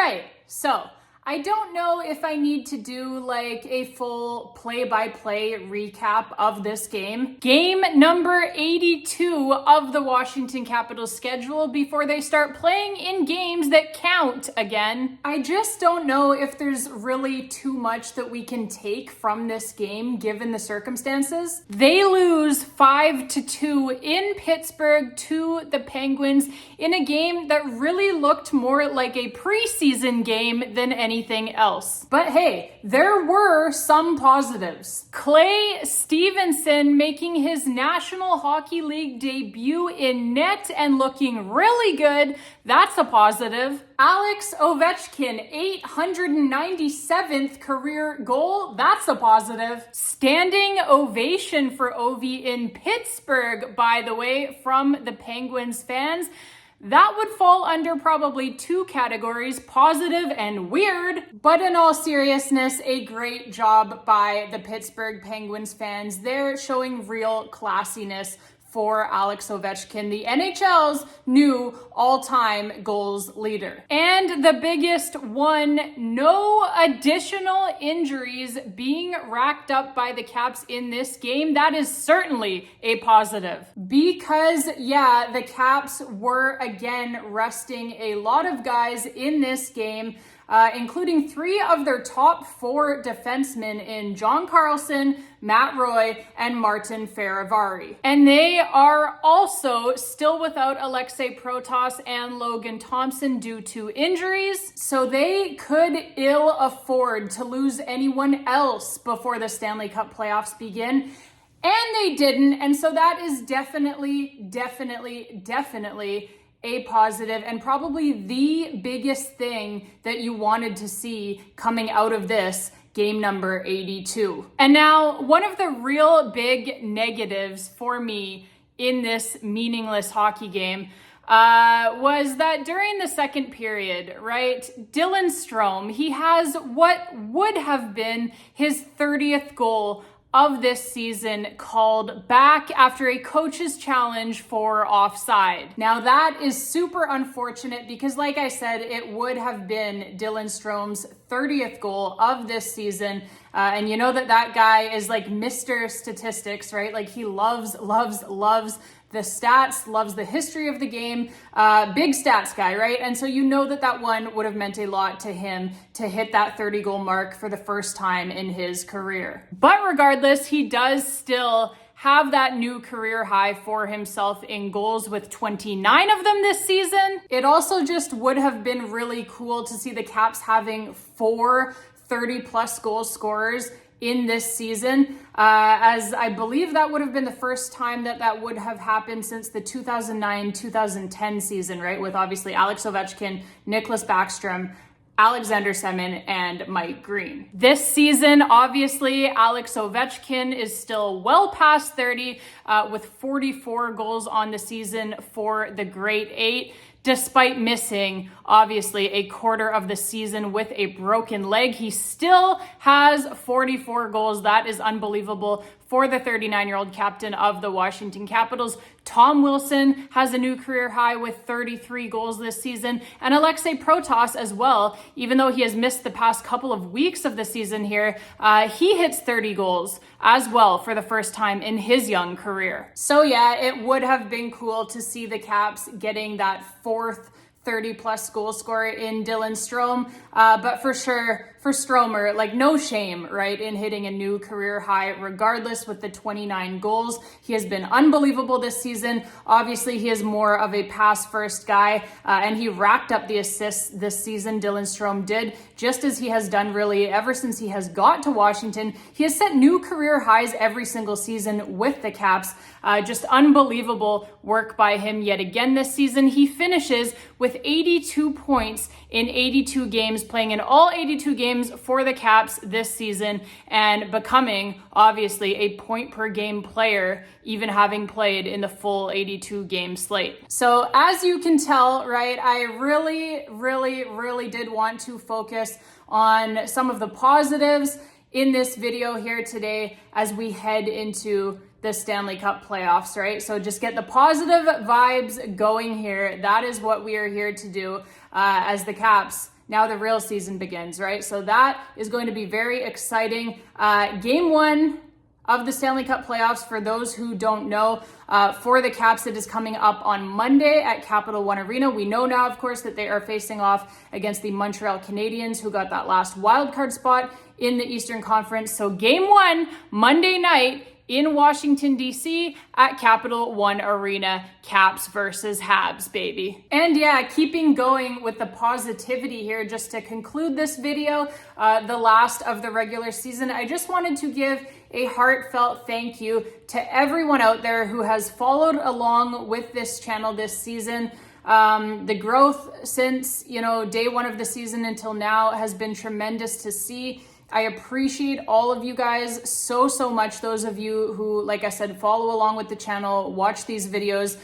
right, so I don't know if I need to do like a full play-by-play recap of this game. Game number 82 of the Washington Capitals schedule before they start playing in games that count again. I just don't know if there's really too much that we can take from this game given the circumstances. They lose 5-2 in Pittsburgh to the Penguins in a game that really looked more like a preseason game than anything else. But hey, there were some positives. Clay Stevenson making his National Hockey League debut in net and looking really good. That's a positive. Alex Ovechkin, 897th career goal. That's a positive. Standing ovation for Ovi in Pittsburgh, by the way, from the Penguins fans. That would fall under probably two categories, positive and weird. But in all seriousness, a great job by the Pittsburgh Penguins fans. They're showing real classiness for Alex Ovechkin, the NHL's new all-time goals leader. And the biggest one, no additional injuries being racked up by the Caps in this game. That is certainly a positive. Because, yeah, the Caps were again resting a lot of guys in this game, including three of their top four defensemen in John Carlson, Matt Roy, and Martin Fehérváry. And they are also still without Alexei Protas and Logan Thompson due to injuries, so they could ill afford to lose anyone else before the Stanley Cup playoffs begin. And they didn't, and so that is definitely a positive and probably the biggest thing that you wanted to see coming out of this game number 82. And now, one of the real big negatives for me in this meaningless hockey game was that during the second period, right, Dylan Strome, he has what would have been his 30th goal of this season called back after a coach's challenge for offside. Now that is super unfortunate because like I said, it would have been Dylan Strome's 30th goal of this season. And you know that guy is like Mr. Statistics, right? Like he loves the stats, loves the history of the game, big stats guy, right? And so you know that one would have meant a lot to him to hit that 30 goal mark for the first time in his career. But regardless, he does still have that new career high for himself in goals with 29 of them this season. It also just would have been really cool to see the Caps having 4 30-plus goal scorers in this season, as I believe that would have been the first time that would have happened since the 2009-2010 season, right? With obviously Alex Ovechkin, Nicklas Backstrom, Alexander Semin, and Mike Green. This season, obviously, Alex Ovechkin is still well past 30 with 44 goals on the season for the Great Eight, despite missing, obviously, a quarter of the season with a broken leg. He still has 44 goals. That is unbelievable for the 39-year-old captain of the Washington Capitals. Tom Wilson has a new career high with 33 goals this season, and Alexei Protas as well. Even though he has missed the past couple of weeks of the season here, he hits 30 goals as well for the first time in his young career. So yeah, it would have been cool to see the Caps getting that fourth 30-plus goal scorer in Dylan Strome, but for sure, for Stromer, like no shame, right, in hitting a new career high, regardless with the 29 goals. He has been unbelievable this season. Obviously, he is more of a pass-first guy, and he racked up the assists this season, Dylan Strome did, just as he has done really ever since he has got to Washington. He has set new career highs every single season with the Caps. Just unbelievable work by him yet again this season. He finishes with 82 points in 82 games, playing in all 82 games for the Caps this season and becoming, obviously, a point-per-game player, even having played in the full 82-game slate. So as you can tell, right, I really did want to focus on some of the positives in this video here today as we head into the Stanley Cup playoffs, right? So just get the positive vibes going here. That is what we are here to do as the Caps now the real season begins, right? So that is going to be very exciting. Game 1 of the Stanley Cup playoffs, for those who don't know, for the Caps, it is coming up on Monday at Capital One Arena. We know now, of course, that they are facing off against the Montreal Canadiens, who got that last wildcard spot in the Eastern Conference. So game 1, Monday night in Washington, D.C. at Capital One Arena, Caps versus Habs, baby. And yeah, keeping going with the positivity here, just to conclude this video, the last of the regular season, I just wanted to give a heartfelt thank you to everyone out there who has followed along with this channel this season. The growth since, day 1 of the season until now has been tremendous to see. I appreciate all of you guys so much. Those of you who, like I said, follow along with the channel, watch these videos,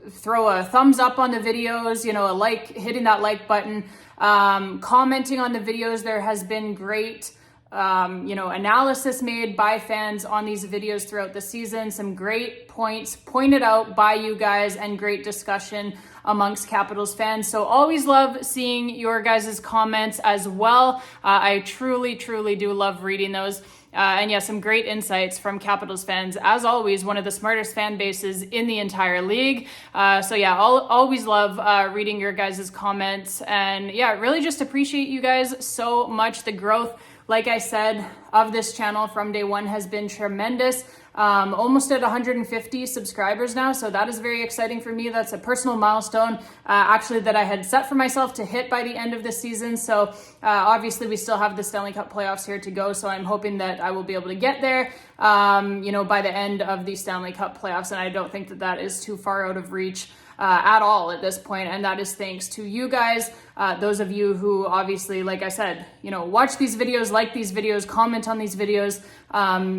throw a thumbs up on the videos, a like, hitting that like button, commenting on the videos. There has been great, analysis made by fans on these videos throughout the season. Some great points pointed out by you guys and great discussion amongst Capitals fans. So always love seeing your guys' comments as well. I truly do love reading those. And yeah, some great insights from Capitals fans. As always, one of the smartest fan bases in the entire league. So yeah, I'll always love reading your guys' comments. And yeah, really just appreciate you guys so much. The growth, like I said, of this channel from day 1 has been tremendous. Almost at 150 subscribers now, so that is very exciting for me. That's a personal milestone, actually, that I had set for myself to hit by the end of this season. So obviously, we still have the Stanley Cup playoffs here to go, so I'm hoping that I will be able to get there, by the end of the Stanley Cup playoffs, and I don't think that that is too far out of reach at all at this point, and that is thanks to you guys, those of you who obviously, like I said, watch these videos, like these videos, comment on these videos,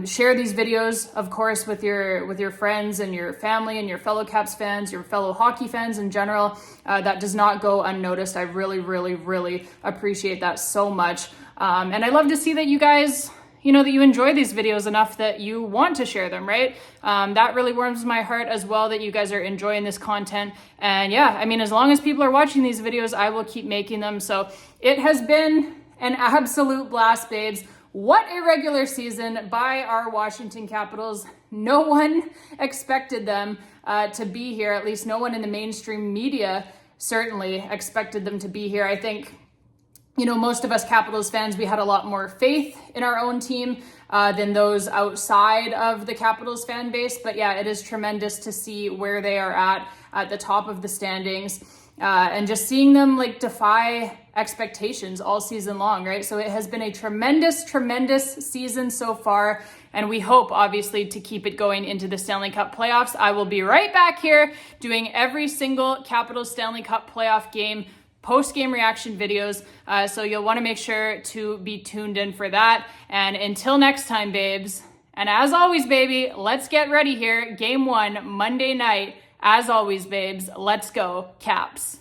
share these videos, of course, with your friends and your family and your fellow Caps fans, your fellow hockey fans in general. That does not go unnoticed. I really appreciate that so much, and I love to see that you guys, that you enjoy these videos enough that you want to share them, right? That really warms my heart as well, that you guys are enjoying this content. And yeah, as long as people are watching these videos, I will keep making them. So it has been an absolute blast, babes. What a regular season by our Washington Capitals. No one expected them to be here, at least no one in the mainstream media certainly expected them to be here. I think most of us Capitals fans, we had a lot more faith in our own team than those outside of the Capitals fan base. But yeah, it is tremendous to see where they are at the top of the standings, and just seeing them defy expectations all season long, right? So it has been a tremendous season so far, and we hope obviously to keep it going into the Stanley Cup playoffs. I will be right back here doing every single Capitals Stanley Cup playoff game post-game reaction videos, so you'll want to make sure to be tuned in for that. And until next time, babes, and as always, baby, let's get ready here. Game 1, Monday night. As always, babes, let's go, Caps.